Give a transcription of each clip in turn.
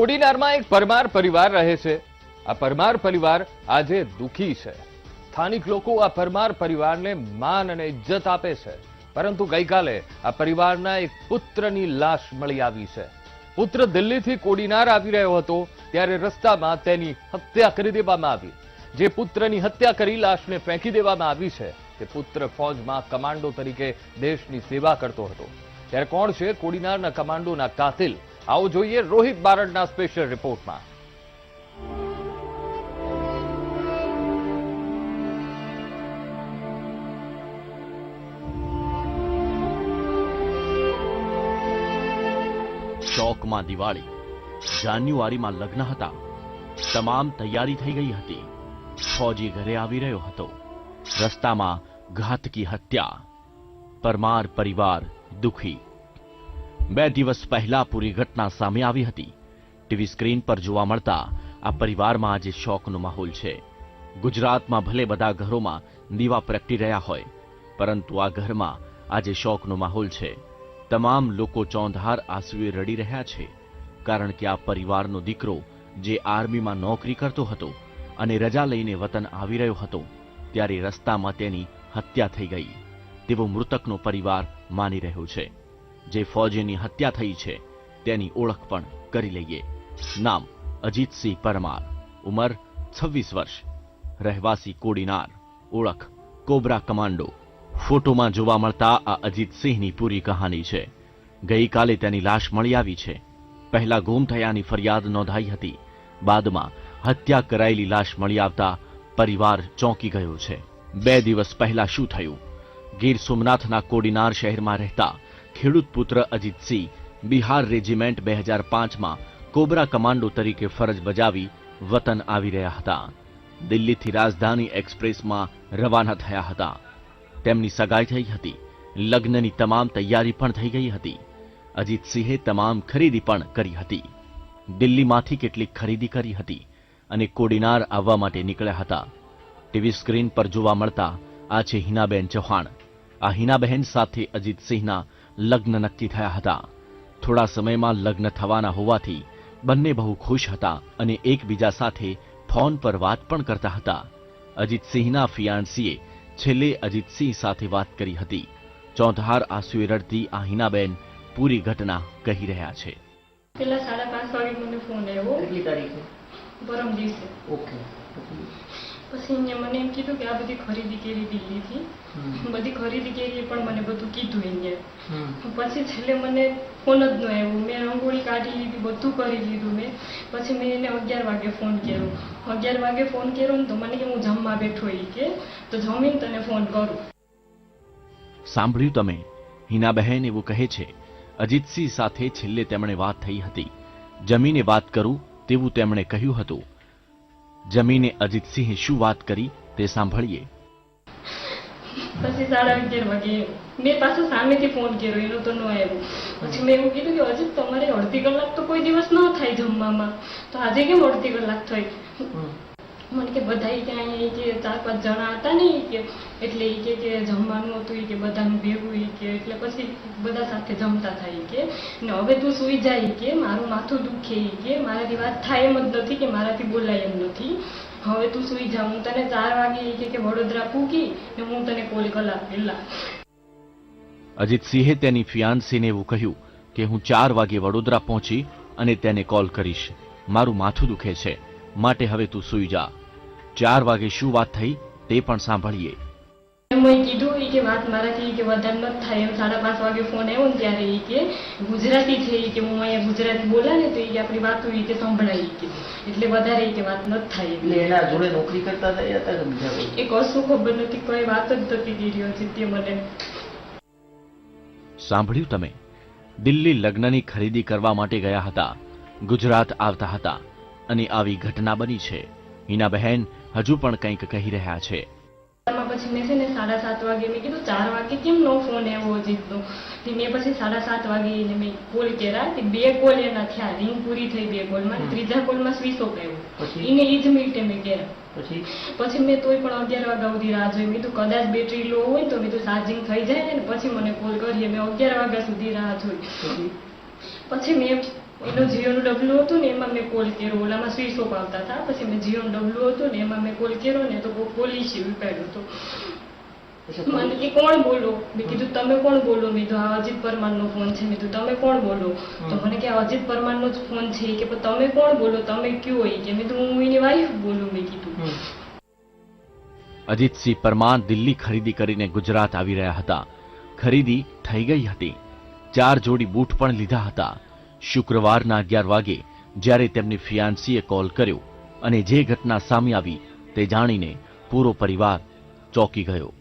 કોડીનારમાં એક પરમાર પરિવાર રહે છે। આ પરમાર પરિવાર આજે દુખી છે। સ્થાનિક લોકો આ પરમાર પરિવારને માન અને ઇજ્જત આપે છે, પરંતુ ગઈકાલે આ પરિવારના એક પુત્રની લાશ મળી આવી છે। પુત્ર દિલ્હીથી કોડીનાર આવી રહ્યો હતો ત્યારે રસ્તામાં તેની હત્યા કરી દેવામાં આવી। જે પુત્રની હત્યા કરી લાશને ફેંકી દેવામાં આવી છે તે પુત્ર ફોજમાં કમાન્ડો તરીકે દેશની સેવા કરતો હતો। ત્યારે કોણ છે કોડીનારના કમાન્ડોના કાતિલ? આવો જોઈએ રોહિત બારડના સ્પેશિયલ રિપોર્ટમાં। ચોકમાં દિવાળી, જાન્યુઆરીમાં લગ્ન હતા, તમામ તૈયારી થઈ ગઈ હતી। ફોજી ઘરે આવી રહ્યો હતો, રસ્તામાં ઘાતકી હત્યા, પરમાર પરિવાર દુખી। 2 દિવસ પહેલા પૂરી ઘટના સામે આવી હતી। ટીવી સ્ક્રીન પર જોવા મળતા આ પરિવારમાં આજે શોકનો માહોલ છે। ગુજરાતમાં ભલે બધા ઘરોમાં દીવા પ્રગટી રહ્યા હોય, પરંતુ આ ઘરમાં આજે શોકનો માહોલ છે। તમામ લોકો ચોંધાર આંસુએ રડી રહ્યા છે, કારણ કે આ પરિવારનો દીકરો જે આર્મીમાં નોકરી કરતો હતો અને રજા લઈને વતન આવી રહ્યો હતો ત્યારે રસ્તામાં તેની હત્યા થઈ ગઈ તેવો મૃતકનો પરિવાર માની રહ્યો છે। જે ફોજીની હત્યા થઈ છે તેની ઓળખ પણ કરી લઈએ। નામ અજીતસિંહ પરમાર, ઉંમર 26 વર્ષ, રહેવાસી કોડીનાર, ઓળખ કોબરા કમાન્ડો। ફોટોમાં જોવા મળતા આ અજીતસિંહની પૂરી કહાની છે। ગઈકાલે તેની લાશ મળી આવી છે। પહેલા ગુમ થયાની ફરિયાદ નોંધાઈ હતી, બાદમાં હત્યા કરાયેલી લાશ મળી આવતા પરિવાર ચોંકી ગયો છે। 2 દિવસ પહેલા શું થયું? ગીર સોમનાથના કોડીનાર શહેરમાં રહેતા ખેડૂત પુત્ર અજીતસિંહ બિહાર રેજિમેન્ટ 2005માં કોબરા કમાન્ડો તરીકે ફરજ બજાવી વતન આવી રહ્યા હતા। દિલ્હીથી રાજધાની એક્સપ્રેસમાં રવાના થયા હતા। તેમની સગાઈ થઈ હતી, લગ્નની તમામ તૈયારી પણ થઈ ગઈ હતી। અજીતસિંહે તમામ ખરીદી પણ કરી હતી। દિલ્હીમાંથી કેટલીક ખરીદી કરી હતી અને કોડીનાર આવવા માટે નીકળ્યા હતા। ટીવી સ્ક્રીન પર જોવા મળતા આ છે હિનાબેન ચૌહાણ। આ હિનાબહેન સાથે અજીતસિંહના લગ્ન નક્કી થયા હતા। થોડા સમયમાં લગ્ન થવાના હોવાથી બંને બહુ ખુશ હતા અને એકબીજા સાથે ફોન પર વાત પણ કરતા હતા। અજીતસિંહના ફિયાન્સીએ છેલ્લે અજીતસિંહ સાથે વાત કરી હતી। ચોંધાર આંસુએ રડતી આ હિનાબેન પૂરી ઘટના કહી રહ્યા છે। પેલા 5:30 વાગે મને ફોન આવ્યો। કેટલી તારીખે? પરમ દિવસે। ઓકે। પછી મને એમ કીધું કે આ બધી ખરીદી કરી દિલ્હીથી, બધી ખરીદી કરી પણ મને બધું કીધું અહીંયા। પછી છેલ્લે મને ફોન જ ન આવ્યો। મેં રંગોળી કાઢી લીધી, બધું કરી લીધું મેં। પછી મેં એને 11 વાગે ફોન કર્યો। 11 વાગે ફોન કર્યો ને તો મને કે હું જમવા બેઠો ઈ કે તો જમીને તને ફોન કરું। સાંભળ્યું તમે? હિનાબહેન એવું કહે છે અજીતસિંહ સાથે છેલ્લે તેમણે વાત થઈ હતી। જમીને વાત કરું તેવું તેમણે કહ્યું હતું। જમીને અજીતસિંહે શું વાત કરી તે સાંભળીએ। પછી 11:30 વાગે મેં પાછો સામેથી ફોન કર્યો, એનો તો ન આવ્યો। પછી મેં એવું કીધું કે હજી તમારે અડધી કલાક તો કોઈ દિવસ ન થાય જમવામાં, તો આજે કેમ અડધી કલાક થઈ? મને કે બધા ત્યાં કે 4-5 જણા હતા ને કે એટલે એ કે જમવાનું હતું કે બધાનું ભેગું કે એટલે પછી બધા સાથે જમતા થાય કે ને હવે તું સૂઈ જાય કે મારું માથું દુખે કે મારાથી વાત થાય એમ જ નથી કે મારાથી બોલાય એમ નથી, હવે તું સૂઈ જા, હું તને 4 વાગે કે વડોદરા પૂકી ને હું તને કોલ કલાક પહેલા। અજીતસિંહે તેની ફિયાન્સીને એવું કહ્યું કે હું 4 વાગે વડોદરા પહોંચી અને તેને કોલ કરીશ, મારું માથું દુખે છે માટે હવે તું સૂઈ જા। 4 વાગે શું વાત થઈ તે પણ સાંભળીએ। મેં કીધું કે વાત મારાથી કે વધારે ન થાય એમ। 5:30 વાગે ફોન આવ્યો ને ત્યારે એ કે ગુજરાતી છે કે હું અહીંયા ગુજરાતી બોલા ને તો એ કે આપણી વાતો એ કે સંભળાય કે એટલે વધારે કે વાત ન થાય। એટલે એના જોડે નોકરી કરતા હતા કે બીજા કોઈ? એ કશું ખબર નથી, કોઈ વાત જ નથી કરી રહ્યો છે તે મને। સાંભળ્યું તમે? દિલ્હી લગ્નની ખરીદી કરવા માટે ગયા હતા, ગુજરાત આવતા હતા અને આવી ઘટના બની છે। હિનાબહેન હજુ પણ કંઈક કહી રહ્યા છે। પછી મેં છે ને 7:30 વાગે મેં કીધું 4 વાગે કેમ નો ફોન આવ્યો અજીતનો? મેં પછી 7:30 વાગે એને મેં કોલ કર્યા, 2 કોલ એના થયા, રિંગ પૂરી થઈ 2 કોલમાં, ત્રીજા કોલમાં સ્વિચ ઓફ આવ્યો। એને એ જ મિનિટે મેં કર્યા। પછી મેં તોય પણ 11 વાગ્યા સુધી રાહ જોઈ। મેં તો કદાચ બેટરી લો હોય તો મેં તો ચાર્જિંગ થઈ જાય ને પછી મને કોલ કરીએ। મેં 11 વાગ્યા સુધી રાહ જોઈ। પછી મેં એનો જીઓનું ડબલું હતું ને એમાં મેં કોલ કર્યો, ઓલામાં સ્વિચ ઓફ આવતા હતા, પછી મેં જીઓનું ડબલું હતું ને એમાં મેં કોલ કર્યો ને તો પોલીસે ઉપાડ્યો હતો. મને કે કોણ બોલો? મેં કીધું તમે કોણ બોલો? મેં તો આ અજીત પરમારનો ફોન છે. મેં તો તમે કોણ બોલો? તો મને કે અજીત પરમારનો જ ફોન છે. કે તમે કોણ બોલો? તમે કયો હોય? કે મેં તો હું એની વાઈફ બોલું. મેં કીધું અજીતસિંહ પરમાર દિલ્હી ખરીદી કરીને ગુજરાત આવી રહ્યા હતા. ખરીદી થઈ ગઈ હતી. 4 જોડી બૂટ પણ લીધા હતા. શુક્રવારના 11 વાગે જ્યારે તેમની ફિયાન્સીએ કોલ કર્યો અને જે ઘટના સામે આવી તે જાણીને પૂરો પરિવાર ચોંકી ગયો.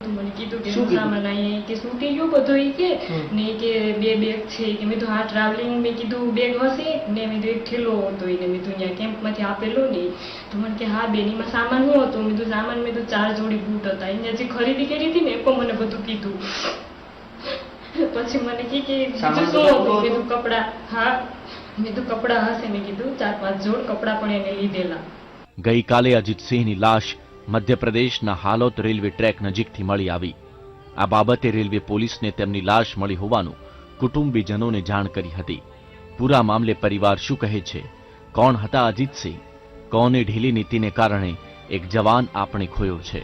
મને કીધું કે શું સામાન આવી કે શું કે ગયો બધો કે ને કે 2 બેગ છે. કે મેં તો હા ટ્રાવેલિંગ મેં કીધું બેગ હશે ને મેં તો એક થેલો હતો એને મેં તો અહીંયા કેમ્પમાંથી આપેલો ને. તો મને કે હા બેનીમાં સામાન શું હતો? મેં તો સામાન મેં તો 4 જોડી બૂટ હતા. અહીંયા જે ખરીદી કરી હતી ને એ પણ મને બધું કીધું. પછી મને કે શું કીધું કપડા. હા મેં તો કપડા હશે મેં કીધું 4-5 જોડ કપડા પણ એને લીધેલા. ગઈકાલે અજીતસિંહની લાશ મધ્યપ્રદેશના હાલોદ રેલવે ટ્રેક નજીકથી મળી આવી. આ બાબતે રેલવે પોલીસને તેમની લાશ મળી હોવાનું કુટુંબીજનોને જાણ કરી હતી. પૂરા મામલે પરિવાર શું કહે છે? કોણ હતા અજીતસિંહ? કોને ઢીલી નીતિને કારણે એક જવાન આપણે ખોયો છે?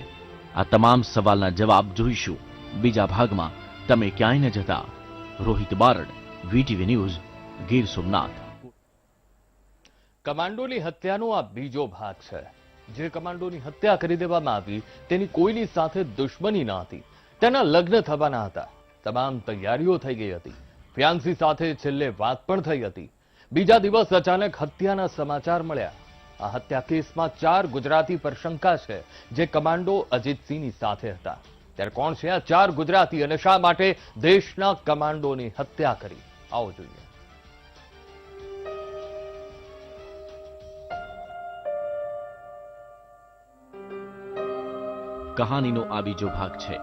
આ તમામ સવાલના જવાબ જોઈશું બીજા ભાગમાં. તમે ક્યાંય ન જતા. Rohit Barad, VTV news, Gir Somnath. કમાન્ડોની હત્યાનો આ બીજો ભાગ છે. જે કમાન્ડોની હત્યા કરી દેવામાં આવી તેની કોઈની સાથે દુશ્મની ન હતી. તેના લગ્ન થવાના હતા. તમામ તૈયારીઓ થઈ ગઈ હતી. ફિયાન્સી સાથે છેલ્લે વાત પણ થઈ હતી. બીજા દિવસ અચાનક હત્યાના સમાચાર મળ્યા. આ હત્યા કેસમાં 4 ગુજરાતી પર શંકા છે જે કમાન્ડો અજીતસિંહની સાથે હતા. ત્યારે કોણ છે આ 4 ગુજરાતી અને શા માટે દેશના કમાન્ડોની હત્યા કરી? આવો જોઈએ. કહાનીનો આ બીજો ભાગ છે.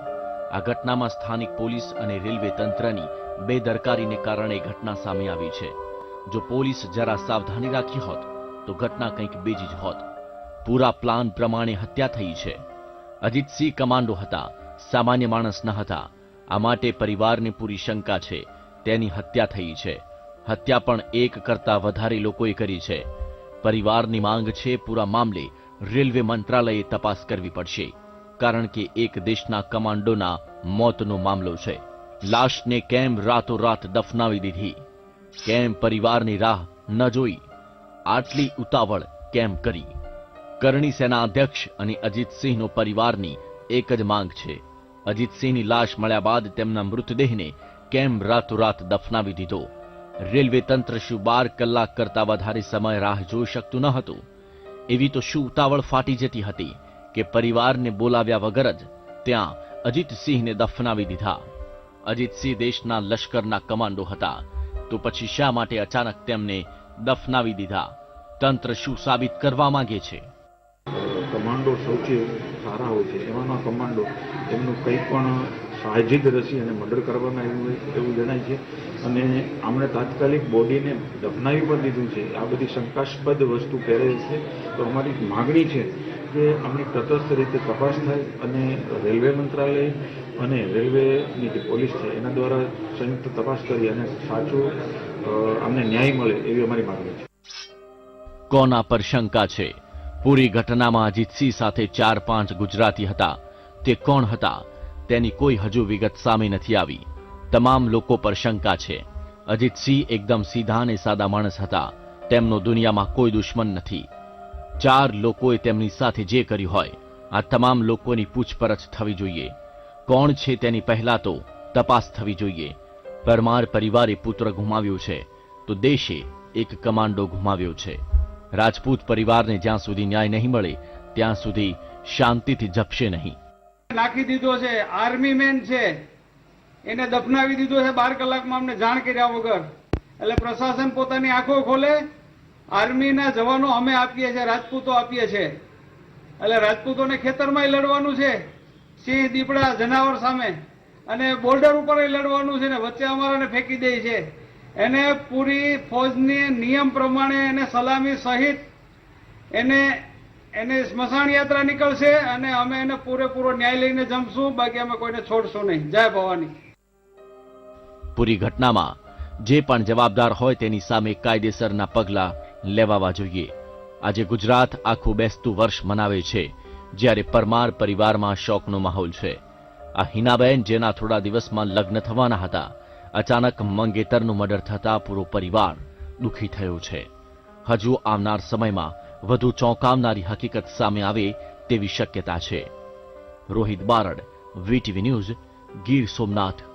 આ ઘટનામાં સ્થાનિક પોલીસ અને રેલવે તંત્રની બેદરકારીને કારણે ઘટના સામે આવી છે. જો પોલીસ જરા સાવધાની રાખી હોત તો ઘટના કંઈક બીજી જ હોત. પૂરા પ્લાન પ્રમાણે હત્યા થઈ છે. અજીતસિંહ કમાન્ડો હતા, સામાન્ય માણસ ન હતા. આ માટે પરિવારને પૂરી શંકા છે તેની હત્યા થઈ છે. હત્યા પણ એક કરતા વધારે લોકોએ કરી છે. પરિવારની માંગ છે પૂરા મામલે રેલવે મંત્રાલયે તપાસ કરવી પડશે, કારણ કે એક દેશના કમાન્ડોના મોતનો મામલો છે. લાશને કેમ રાતોરાત દફનાવી દીધી? કેમ પરિવારની રાહ ન જોઈ? આટલી ઉતાવળ કેમ કરી? કરણી સેના અધ્યક્ષ અને અજીતસિંહનો પરિવારની એક જ માંગ છે. અજીતસિંહની લાશ મળ્યા બાદ તેમના મૃતદેહને કેમ રાતોરાત દફનાવી દીધો? રેલવે તંત્ર શું 12 કલાક કરતા વધારે સમય રાહ જોઈ શકતું ન હતું? એવી તો શું ઉતાવળ ફાટી જતી હતી કે પરિવારને બોલાવ્યા વગર જ ત્યાં અજીતસિંહને દફનાવી દીધા? અજીતસિંહ દેશના લશ્કરના કમાન્ડો હતા, તો પછી શા માટે અચાનક તેમને દફનાવી દીધા? તંત્ર શું સાબિત કરવા માંગે છે? કમાન્ડો સૌથી સારા હોય છે. એમાંના કમાન્ડો એમનું કંઈ પણ સાહજિક રસી અને મર્ડર કરવામાં આવ્યું હોય એવું જણાય છે. અને આમણે તાત્કાલિક બોડીને દફનાવી પણ દીધું છે. આ બધી શંકાસ્પદ વસ્તુ પહેરે છે. તો અમારી માગણી છે કે આમની તટસ્થ રીતે તપાસ થાય અને રેલવે મંત્રાલય અને રેલવેની જે પોલીસ છે એના દ્વારા સંયુક્ત તપાસ કરી અને સાચું અમને ન્યાય મળે એવી અમારી માગણી છે. કોના પર શંકા છે? પૂરી ઘટનામાં અજીતસિંહ સાથે 4-5 ગુજરાતી હતા. તે કોણ હતા તેની કોઈ હજુ વિગત સામે નથી આવી. તમામ લોકો પર શંકા છે. અજીતસિંહ એકદમ સીધા અને સાદા માણસ હતા. તેમનો દુનિયામાં કોઈ દુશ્મન નથી. 4 લોકોએ તેમની સાથે જે કર્યું હોય આ તમામ લોકોની પૂછપરછ થવી જોઈએ. કોણ છે તેની પહેલા તો તપાસ થવી જોઈએ. પરમાર પરિવારે પુત્ર ગુમાવ્યો છે તો દેશે એક કમાન્ડો ગુમાવ્યો છે. રાજપૂત પરિવારને જ્યાં સુધી ન્યાય નહીં મળે ત્યાં સુધી શાંતિથી જપશે નહીં. નાખી દીધો છે. આર્મી મેન છે એને દફનાવી દીધો છે 12 કલાકમાં અમને જાણ કર્યા વગર. એટલે પ્રશાસન પોતાની આંખો ખોલે. આર્મીના જવાનો અમે આપીએ છીએ, રાજપૂતો આપીએ છીએ. એટલે રાજપૂતોને ખેતરમાં લડવાનું છે, સિંહ દીપડા જનાવર સામે, અને બોર્ડર ઉપર લડવાનું છે ને વચ્ચે અમારાને ફેંકી દે છે. એને પૂરી ફોજની નિયમ પ્રમાણે એને સલામી સહિત એને સ્મશાન યાત્રા નીકળશે અને અમે એને પૂરેપૂરો ન્યાય લઈને જમશું. બાકી અમે કોઈને છોડશું નહીં. જય ભવાની. પૂરી ઘટનામાં જે પણ જવાબદાર હોય તેની સામે કાયદેસરના પગલાં લેવાવા જોઈએ. આજે ગુજરાત આખું બેસતું વર્ષ મનાવે છે, જ્યારે પરમાર પરિવારમાં શોકનો માહોલ છે. આ હિનાબેન, જેના થોડા દિવસમાં લગ્ન થવાના હતા, અચાનક મંગેતરનું મર્ડર થતા પૂરો પરિવાર દુઃખી થયો છે. હજુ આવનાર સમયમાં વધુ ચોંકાવનારી હકીકત સામે આવે તેવી શક્યતા છે. Rohit Barad, VTV news, Gir Somnath.